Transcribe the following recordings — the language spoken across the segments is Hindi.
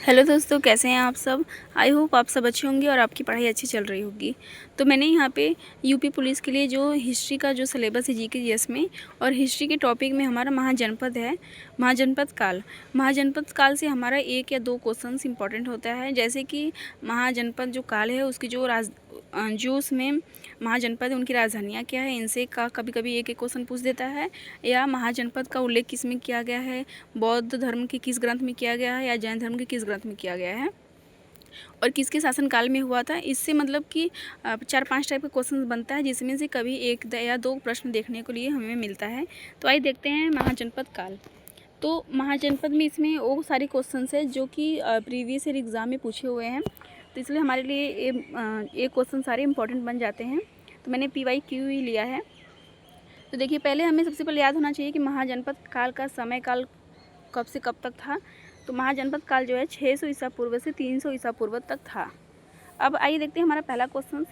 हेलो दोस्तों, कैसे हैं आप सब। आई होप आप सब अच्छे होंगे और आपकी पढ़ाई अच्छी चल रही होगी। तो मैंने यहाँ पे यूपी पुलिस के लिए जो हिस्ट्री का जो सिलेबस है जीके जीएस में, और हिस्ट्री के टॉपिक में हमारा महाजनपद है, महाजनपद काल से हमारा 1 या 2 क्वेश्चंस इंपॉर्टेंट होता है। जैसे कि महाजनपद जो काल है उसकी जो उसमें महाजनपद है उनकी राजधानियाँ क्या है, इनसे का कभी कभी एक क्वेश्चन पूछ देता है। या महाजनपद का उल्लेख किस में किया गया है, बौद्ध धर्म के किस ग्रंथ में किया गया है या जैन धर्म के किस ग्रंथ में किया गया है, और किसके शासनकाल में हुआ था। इससे मतलब कि 4-5 टाइप का क्वेश्चन बनता है, जिसमें से कभी 1 या 2 प्रश्न देखने को लिए हमें मिलता है। तो आइए देखते हैं महाजनपद काल। तो महाजनपद में इसमें वो सारे क्वेश्चन है जो कि प्रीवियस ईयर एग्ज़ाम में पूछे हुए हैं, तो इसलिए हमारे लिए ये क्वेश्चन सारे इंपॉर्टेंट बन जाते हैं। तो मैंने PYQ ही लिया है। तो देखिए, पहले हमें सबसे पहले याद होना चाहिए कि महाजनपद काल का समय काल कब से कब तक था। तो महाजनपद काल जो है 600 ईसा पूर्व से 300 ईसा पूर्व तक था। अब आइए देखते हैं हमारा पहला क्वेश्चन।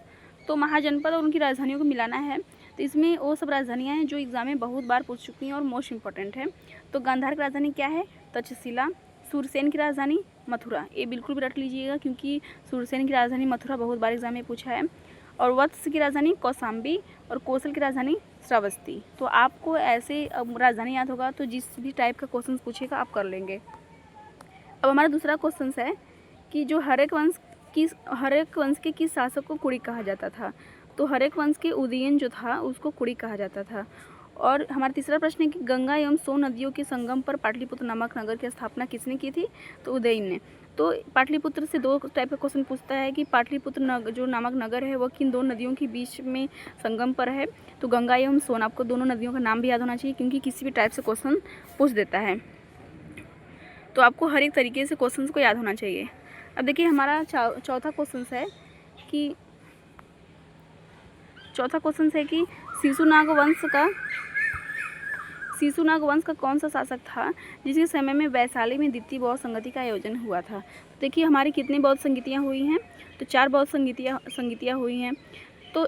तो महाजनपद और उनकी राजधानियों को मिलाना है। तो इसमें वो सब राजधानियाँ हैं जो एग्जाम में बहुत बार पूछ चुकी हैं और मोस्ट इंपॉर्टेंट है। तो गांधार की राजधानी क्या है? तक्षशिला। सूरसेन की राजधानी मथुरा। ये बिल्कुल भी रट लीजिएगा क्योंकि सूरसेन की राजधानी मथुरा बहुत बार एग्जाम में पूछा है। और वत्स की राजधानी कौशाम्बी, और कौशल की राजधानी श्रावस्ती। तो आपको ऐसे राजधानी याद होगा तो जिस भी टाइप का क्वेश्चन पूछेगा आप कर लेंगे। अब हमारा दूसरा क्वेश्चन है कि जो हरेक वंश के किस शासक को कुड़ी कहा जाता था। तो हरेक वंश के उदयन जो था उसको कुड़ी कहा जाता था। और हमारा तीसरा प्रश्न है कि गंगा एवं सोन नदियों के संगम पर पाटलिपुत्र नामक नगर की स्थापना किसने की थी? तो उदयन ने। तो पाटलिपुत्र से 2 टाइप का क्वेश्चन पूछता है कि पाटलिपुत्र जो नामक नगर है वह किन 2 नदियों के बीच में संगम पर है। तो गंगा एवं सोन। आपको दोनों नदियों का नाम भी याद होना चाहिए क्योंकि किसी भी टाइप से क्वेश्चन पूछ देता है। तो आपको हर एक तरीके से क्वेश्चंस को याद होना चाहिए। अब देखिए, हमारा चौथा क्वेश्चन है कि शिशुनाग वंश का कौन सा शासक था जिसके समय में वैशाली में द्वितीय बौद्ध संगति का आयोजन हुआ था। तो देखिए, हमारी कितनी बौद्ध संगतियाँ हुई हैं? तो 4 बौद्ध संगतियाँ हुई हैं। तो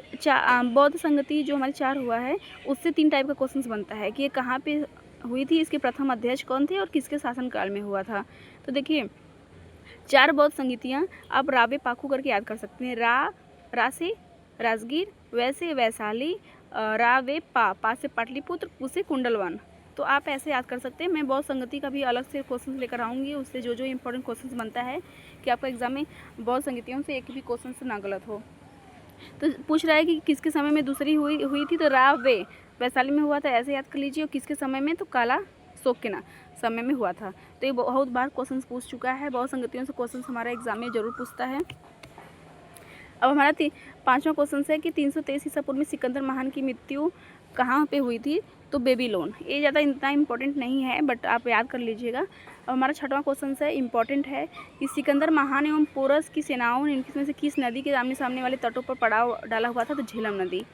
बौद्ध संगति जो हमारी 4 हुआ है उससे 3 टाइप का क्वेश्चन बनता है कि ये कहाँ पे हुई थी, इसके प्रथम अध्यक्ष कौन थे और किसके शासनकाल में हुआ था। तो देखिए, 4 बौद्ध संगतियाँ आप रावे पाखू करके याद कर सकते हैं। रा से राजगीर, वै से वैशाली, रावे पा से पाटलिपुत्र, कु से कुंडलवन। तो आप ऐसे याद कर सकते हैं। मैं बौद्ध संगति का भी अलग से क्वेश्चन लेकर आऊँगी, उससे जो इंपॉर्टेंट क्वेश्चन बनता है कि आपका एग्जाम में बौद्ध संगतियों से एक भी क्वेश्चन से ना गलत हो। तो पूछ रहा है कि किसके समय में दूसरी हुई थी। तो रावे वैशाली में हुआ था, ऐसे याद कर लीजिए। और किसके समय में? तो काला शोक के समय में हुआ था। तो ये बहुत बार क्वेश्चन पूछ चुका है। बहुत संगतियों से क्वेश्चन हमारा एग्जाम में जरूर पूछता है। अब हमारा 5वां क्वेश्चन है कि 323 ईसा पूर्व में सिकंदर महान की मृत्यु कहाँ पे हुई थी? तो बेबीलोन। ये ज़्यादा इतना इंपॉर्टेंट नहीं है बट आप याद कर लीजिएगा। अब हमारा 6वां क्वेश्चन है, इंपॉर्टेंट है कि सिकंदर महान एवं पोरस की सेनाओं ने इनमें से किस नदी के आमने सामने वाले तटों पर पड़ाव डाला हुआ था? तो झेलम नदी।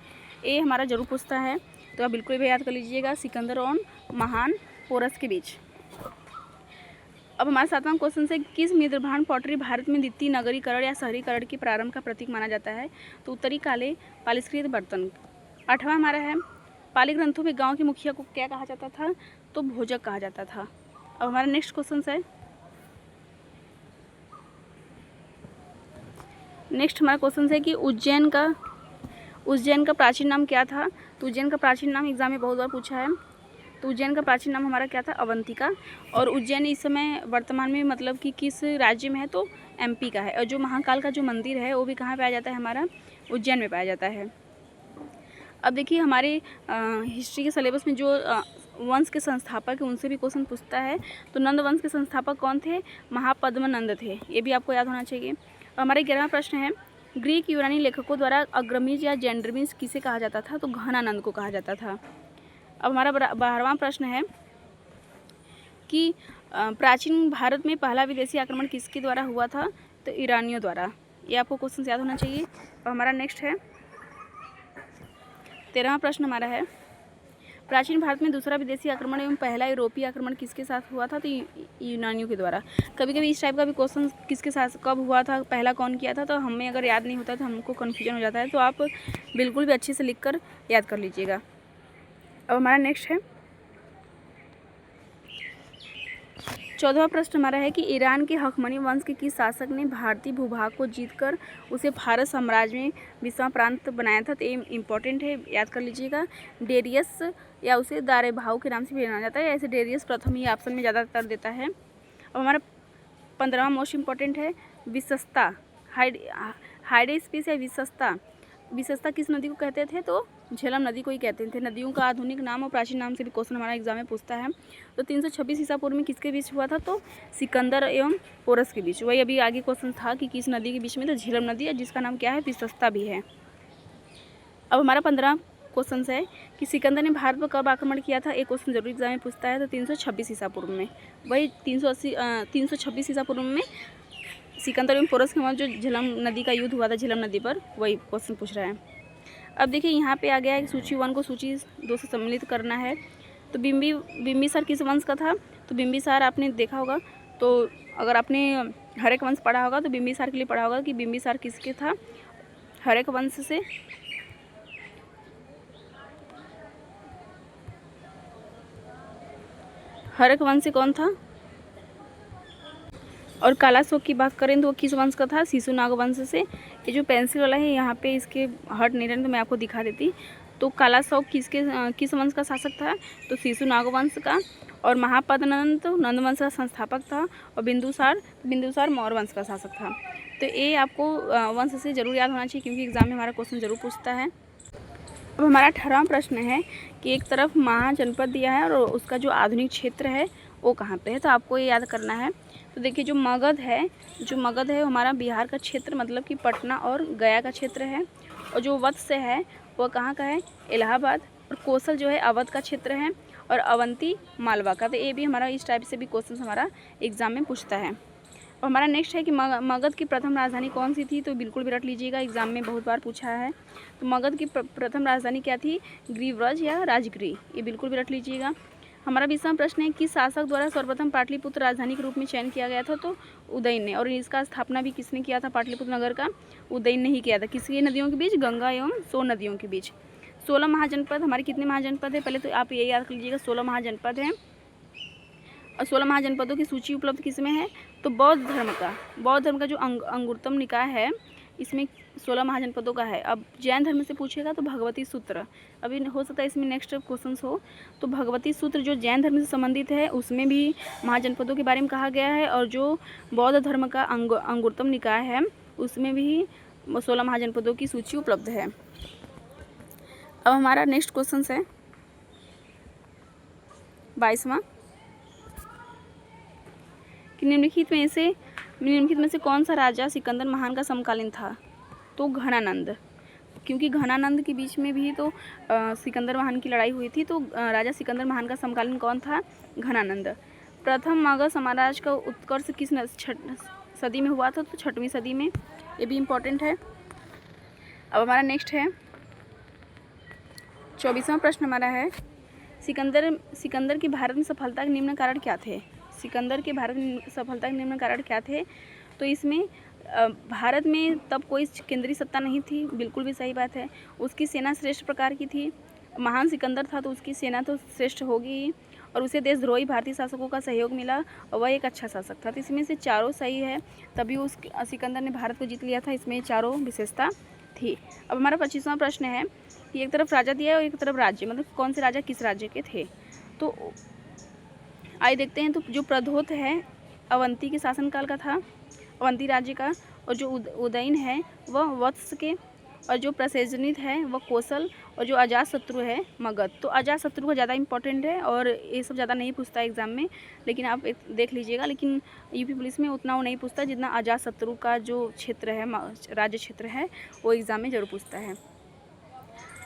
ये हमारा जरूर पूछता है, तो आप बिल्कुल भी याद कर लीजिएगा, सिकंदर और महान पोरस के बीच। अब हमारा 7वां क्वेश्चन है, किस मृदभांड पॉटरी भारत में द्वितीय नगरीकरण या शहरीकरण के प्रारंभ का प्रतीक माना जाता है? तो उत्तरी काले पालिस्कृत बर्तन। 8वां हमारा है, पाली ग्रंथों में गांव के मुखिया को क्या कहा जाता था? तो भोजक कहा जाता था। अब हमारा नेक्स्ट क्वेश्चन है, कि उज्जैन का प्राचीन नाम क्या था? तो उज्जैन का प्राचीन नाम एग्जाम में बहुत बार पूछा है। तो उज्जैन का प्राचीन नाम हमारा क्या था? अवंतिका। और उज्जैन इस समय वर्तमान में मतलब कि किस राज्य में है? तो MP का है। और जो महाकाल का जो मंदिर है वो भी कहाँ पाया जाता है? हमारा उज्जैन में पाया जाता है। अब देखिए, हमारे हिस्ट्री के सिलेबस में जो वंश के संस्थापक है उनसे भी क्वेश्चन पूछता है। तो नंद वंश के संस्थापक कौन थे? महापद्मनंद थे। ये भी आपको याद होना चाहिए। हमारा 11वां प्रश्न है, ग्रीक यूनानी लेखकों द्वारा अग्रमीज या जेंड्रमीज किसे कहा जाता था? तो घनानंद को कहा जाता था। अब हमारा 12वां प्रश्न है कि प्राचीन भारत में पहला विदेशी आक्रमण किसके द्वारा हुआ था? तो ईरानियों द्वारा। ये आपको क्वेश्चन याद होना चाहिए। और हमारा नेक्स्ट है 13वां प्रश्न हमारा है, प्राचीन भारत में दूसरा विदेशी आक्रमण एवं पहला यूरोपीय आक्रमण किसके साथ हुआ था? तो यूनानियों के द्वारा। कभी कभी इस टाइप का भी क्वेश्चन किसके साथ कब हुआ था, पहला कौन किया था, तो हमें अगर याद नहीं होता तो हमको कन्फ्यूजन हो जाता है। तो आप बिल्कुल भी अच्छे से लिख कर याद कर लीजिएगा। अब हमारा नेक्स्ट है 14वां प्रश्न हमारा है कि ईरान के हखमनी वंश के किस शासक ने भारतीय भूभाग को जीतकर उसे भारत साम्राज्य में 20वां प्रांत बनाया था। तो ये इंपॉर्टेंट है, याद कर लीजिएगा। डेरियस या उसे दारेभाव के नाम से भी जाना जाता है, ऐसे डेरियस प्रथम ही ऑप्शन में ज़्यादातर देता है। अब हमारा 15वां मोस्ट इंपॉर्टेंट है विशस्ता, हाइडेस्पिस या विशस्ता किस नदी को कहते थे? तो झेलम नदी को ही कहते थे। नदियों का आधुनिक नाम और प्राचीन नाम से भी क्वेश्चन हमारा एग्जाम में पूछता है। तो 326 ईसा पूर्व में किसके बीच हुआ था? तो सिकंदर एवं पोरस के बीच। वही अभी आगे क्वेश्चन था कि किस नदी के बीच में, तो झेलम नदी है, जिसका नाम क्या है? विशस्ता भी है। अब हमारा 15वां क्वेश्चन है कि सिकंदर ने भारत पर कब आक्रमण किया था? एक क्वेश्चन जरूर एग्जाम में पूछता है। तो 326 ईसा पूर्व में। वही 326 ईसा पूर्व में सिकंदर एवं पोरस के मध्य जो झेलम नदी का युद्ध हुआ था, झेलम नदी पर, वही क्वेश्चन पूछ रहा है। अब देखिए यहाँ पे आ गया है कि सूची 1 को सूची 2 से सम्मिलित करना है। तो बिंबिसार किस वंश का था? तो बिंबिसार आपने देखा होगा, तो अगर आपने हर्यक वंश पढ़ा होगा तो बिंबिसार के लिए पढ़ा होगा कि बिंबिसार किसके था? हर्यक वंश से। हर्यक वंश से कौन था? और कालाशोक की बात करें तो वो किस वंश का था? शिशुनाग वंश से। ये जो पेंसिल वाला है यहाँ पे इसके हट नहीं रहे तो मैं आपको दिखा देती। तो कालाशोक किस वंश का शासक था? तो शिशुनाग वंश का। और महापद्मनंद तो नंद वंश का संस्थापक था। और बिंदुसार मौर्य वंश का शासक था। तो ये आपको वंश से जरूर याद होना चाहिए, क्योंकि एग्जाम में हमारा क्वेश्चन जरूर पूछता है। अब हमारा 18वां प्रश्न है कि एक तरफ महाजनपद दिया है और उसका जो आधुनिक क्षेत्र है वो कहाँ पे है? तो आपको ये याद करना है। तो देखिए जो मगध है हमारा बिहार का क्षेत्र, मतलब कि पटना और गया का क्षेत्र है। और जो वत्स है वो कहाँ का है? इलाहाबाद। और कौशल जो है अवध का क्षेत्र है। और अवंती मालवा का। तो ये भी हमारा इस टाइप से भी क्वेश्चन हमारा एग्जाम में पूछता है। और हमारा नेक्स्ट है कि मगध की प्रथम राजधानी कौन सी थी? तो बिल्कुल भी रट लीजिएगा, एग्जाम में बहुत बार पूछा है। तो मगध की प्रथम राजधानी क्या थी? ग्रीव्रज या राजगृह, ये बिल्कुल भी रट लीजिएगा। हमारा 20वां प्रश्न है कि शासक द्वारा सर्वप्रथम पाटलिपुत्र राजधानी के रूप में चयन किया गया था? तो उदयन ने। और इसका स्थापना भी किसने किया था? पाटलिपुत्र नगर का उदयन ने ही किया था। किसकी नदियों के बीच? गंगा एवं सोन नदियों के बीच। 16 महाजनपद, हमारे कितने महाजनपद है? पहले तो आप ये याद कर लीजिएगा, 16 महाजनपद हैं। और 16 महाजनपदों की सूची उपलब्ध किसमें है? तो बौद्ध धर्म का जो अंगुरतम निकाय है, इसमें 16 महाजनपदों का है। अब जैन धर्म से पूछेगा तो भगवती सूत्र, अभी हो सकता है इसमें नेक्स्ट क्वेश्चन हो। तो भगवती सूत्र जो जैन धर्म से संबंधित है उसमें भी महाजनपदों के बारे में कहा गया है। और जो बौद्ध धर्म का अंगुरतम निकाय है उसमें भी 16 महाजनपदों की सूची उपलब्ध है। अब हमारा नेक्स्ट क्वेश्चन है 22वां कि निम्नलिखित में से कौन सा राजा सिकंदर महान का समकालीन था? तो घनानंद, क्योंकि घनानंद के बीच में भी तो सिकंदर महान की लड़ाई हुई थी। तो राजा सिकंदर महान का समकालीन कौन था? घनानंद। प्रथम मगध साम्राज्य का उत्कर्ष किस सदी में हुआ था? तो 6वीं सदी में, ये भी इम्पोर्टेंट है। अब हमारा नेक्स्ट है 24वां प्रश्न हमारा है सिकंदर की भारत में सफलता के निम्न कारण क्या थे? सिकंदर के भारत में सफलता के निम्न कारण क्या थे? तो इसमें भारत में तब कोई केंद्रीय सत्ता नहीं थी, बिल्कुल भी सही बात है। उसकी सेना श्रेष्ठ प्रकार की थी, महान सिकंदर था तो उसकी सेना तो श्रेष्ठ होगी ही। और उसे देशद्रोही भारतीय शासकों का सहयोग मिला और वह एक अच्छा शासक था। तो इसमें से चारों सही है, तभी उस सिकंदर ने भारत को जीत लिया था। इसमें चारों विशेषता थी। अब हमारा 25वां प्रश्न है कि एक तरफ राजा दिया है और एक तरफ राज्य, मतलब कौन से राजा किस राज्य के थे? तो आइए देखते हैं। तो जो प्रद्योत है अवंती के शासनकाल का था, अवंती राज्य का। और जो उदयन है वह वत्स के। और जो प्रसेजनित है वह कौशल। और जो अजातशत्रु है मगध। तो अजातशत्रु का ज़्यादा इंपॉर्टेंट है और ये सब ज़्यादा नहीं पूछता है एग्जाम में, लेकिन आप देख लीजिएगा। लेकिन यूपी पुलिस में उतना वो नहीं पूछता जितना अजातशत्रु का जो क्षेत्र है, राज्य क्षेत्र है, वो एग्जाम में जरूर पूछता है।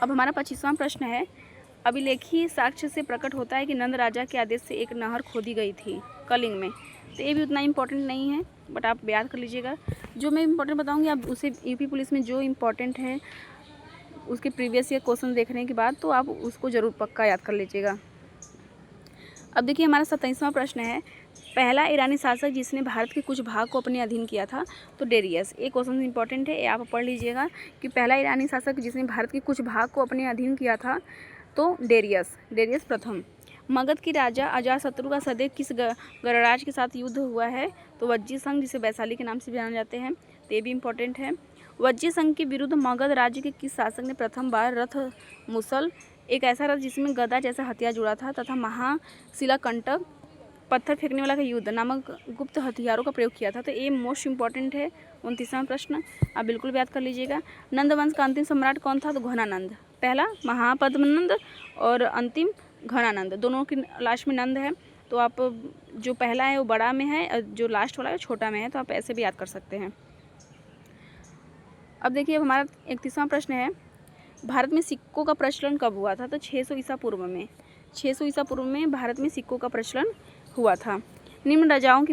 अब हमारा 25वां प्रश्न है अभिलेखीय साक्ष्य से प्रकट होता है कि नंद राजा के आदेश से एक नहर खोदी गई थी कलिंग में। तो ये भी उतना इम्पोर्टेंट नहीं है, बट आप याद कर लीजिएगा। जो मैं इम्पोर्टेंट बताऊंगी आप उसे यूपी पुलिस में जो इम्पोर्टेंट है उसके प्रीवियस ईयर क्वेश्चन देखने के बाद तो आप उसको ज़रूर पक्का याद कर लीजिएगा। अब देखिए हमारा 27वां प्रश्न है पहला ईरानी शासक जिसने भारत के कुछ भाग को अपने अधीन किया था? तो डेरियस। ये क्वेश्चन इंपॉर्टेंट है, ये आप पढ़ लीजिएगा कि पहला ईरानी शासक जिसने भारत के कुछ भाग को अपने अधीन किया था तो डेरियस प्रथम। मगध की राजा अजातशत्रु का सदैव किस गणराज्य के साथ युद्ध हुआ है? तो वज्जी संघ, जिसे वैशाली के नाम से भी जाने जाते हैं, तो ये भी इम्पोर्टेंट है। वज्जी संघ के विरुद्ध मगध राज्य के किस शासक ने प्रथम बार रथ मुसल, एक ऐसा रथ जिसमें गदा जैसा हथियार जुड़ा था, तथा महाशिलाकंटक पत्थर फेंकने वाला का युद्ध नामक गुप्त हथियारों का प्रयोग किया था? तो ये मोस्ट इंपॉर्टेंट है। 29वां प्रश्न आप बिल्कुल याद कर लीजिएगा। नंद वंश का अंतिम सम्राट कौन था? तो घनानंद। पहला महापद्मनंद और अंतिम घनानंद, दोनों की लास्ट में नंद है। तो आप जो पहला है वो बड़ा में है, जो लास्ट वाला है छोटा में है, तो आप ऐसे भी याद कर सकते हैं। अब देखिए, अब हमारा 31वां प्रश्न है, भारत में सिक्कों का प्रचलन कब हुआ था? तो 600 ईसा पूर्व में। 600 ईसा पूर्व में भारत में सिक्कों का प्रचलन हुआ था। निम्न राजाओं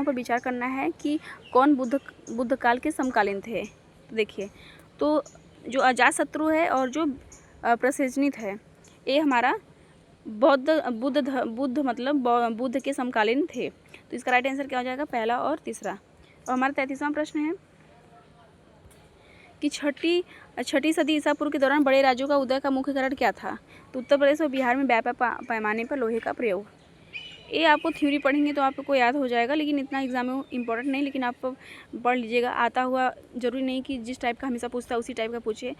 पर विचार करना है कि कौन बुद्ध काल के समकालीन थे। तो देखिए, तो जो अजातशत्रु है और जो प्रसेनजित है, ये हमारा बुद्ध के समकालीन थे। तो इसका राइट आंसर क्या हो जाएगा? पहला और तीसरा। और हमारा 33वां प्रश्न है कि छठी सदी ईसा पूर्व के दौरान बड़े राज्यों का उदय का मुख्य कारण क्या था? तो उत्तर प्रदेश और बिहार में व्यापक पैमाने पर लोहे का प्रयोग। ये आपको थ्योरी पढ़ेंगे तो आपको याद हो जाएगा, लेकिन इतना एग्जाम में इंपॉर्टेंट नहीं, लेकिन आप पढ़ लीजिएगा। आता हुआ जरूरी नहीं कि जिस टाइप का हमेशा पूछता है उसी टाइप का पूछे,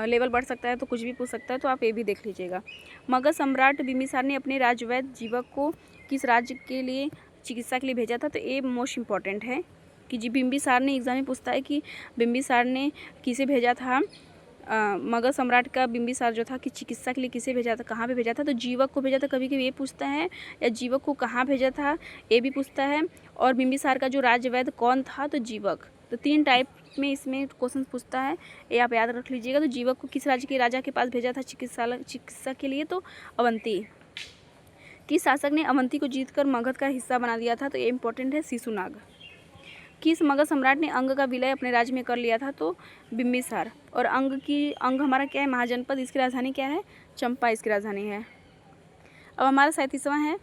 लेवल बढ़ सकता है तो कुछ भी पूछ सकता है, तो आप ये भी देख लीजिएगा। मगध सम्राट बिंबिसार ने अपने राजवैद्य जीवक को किस राज्य के लिए चिकित्सा के लिए भेजा था? तो ये मोस्ट इंपॉर्टेंट है कि जी बिंबिसार ने, एग्जाम में पूछता है कि बिंबिसार ने किसे भेजा था, मगध सम्राट का बिंबिसार जो था कि चिकित्सा के लिए किसे भेजा था, कहाँ पे भेजा था? तो जीवक को भेजा था, कभी कभी ये पूछता है, या जीवक को कहाँ भेजा था ये भी पूछता है। और बिंबिसार का जो राजवैद्य कौन था? तो जीवक। तो 3 टाइप में इसमें क्वेश्चन पूछता है, ये आप याद रख लीजिएगा। तो जीवक को किस राज्य के राजा के पास भेजा था चिकित्सा के लिए? तो अवंती। किस शासक ने अवंती को जीतकर मगध का हिस्सा बना दिया था? तो ये इंपॉर्टेंट है, शिशुनाग। किस मगध सम्राट ने अंग का विलय अपने राज्य में कर लिया था? तो बिंबिसार। और अंग हमारा क्या है? महाजनपद। इसकी राजधानी क्या है? चंपा इसकी राजधानी है। अब हमारा 37वां है,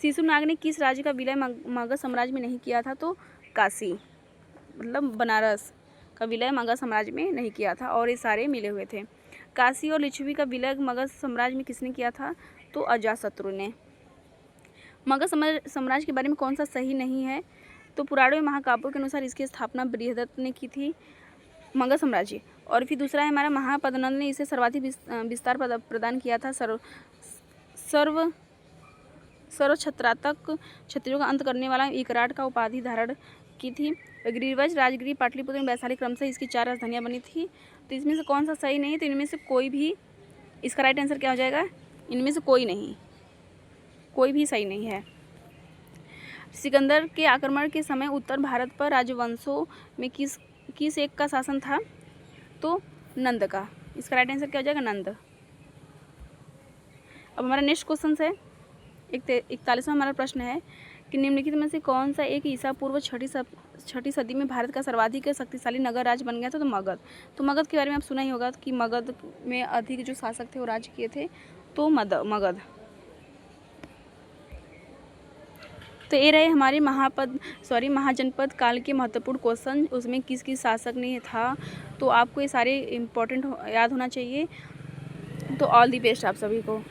शिशुनाग ने किस राज्य का विलय मगध साम्राज्य में नहीं किया था? तो काशी, मतलब बनारस का विलय मगध साम्राज्य में नहीं किया था, और ये सारे मिले हुए थे। काशी और लिच्छवी का विलय मगध साम्राज्य में किसने किया था? तो अजातशत्रु ने। मगध साम्राज्य के बारे में कौन सा सही नहीं है? तो पुराणों में महाकाव्यों के अनुसार इसकी स्थापना बृहदत्त ने की थी, मगध साम्राज्य। और फिर दूसरा है हमारा महापद्मनंद ने इसे सर्वाधिक विस्तार प्रदान किया था। सर्वछत्रातक क्षत्रियों का अंत करने वाला विकराट का उपाधि धारण की थी। गिरिवज, राजगिरी, पाटलिपुत्र, वैशाली क्रमशः इसकी 4 राजधानियाँ बनी थी। तो इसमें से कौन सा सही नहीं? तो इनमें से कोई भी, इसका राइट आंसर क्या हो जाएगा? इनमें से कोई नहीं, कोई भी सही नहीं है। सिकंदर के आक्रमण के समय उत्तर भारत पर राजवंशों में किस एक का शासन था? तो नंद का। इसका राइट आंसर क्या हो जाएगा? नंद। अब हमारा नेक्स्ट क्वेश्चन है, 41वां हमारा प्रश्न है कि निम्नलिखित में से कौन सा एक ईसा पूर्व छठी सदी में भारत का सर्वाधिक शक्तिशाली नगर राज्य बन गया था? तो मगध। तो मगध के बारे में आप सुना ही होगा कि मगध में अधिक जो शासक थे वो राज्य किए थे, तो मगध। तो ये रहे हमारे महाजनपद काल के महत्वपूर्ण क्वेश्चन। उसमें किस किस शासक ने था, तो आपको ये सारे इम्पोर्टेंट याद होना चाहिए। तो ऑल दी बेस्ट आप सभी को।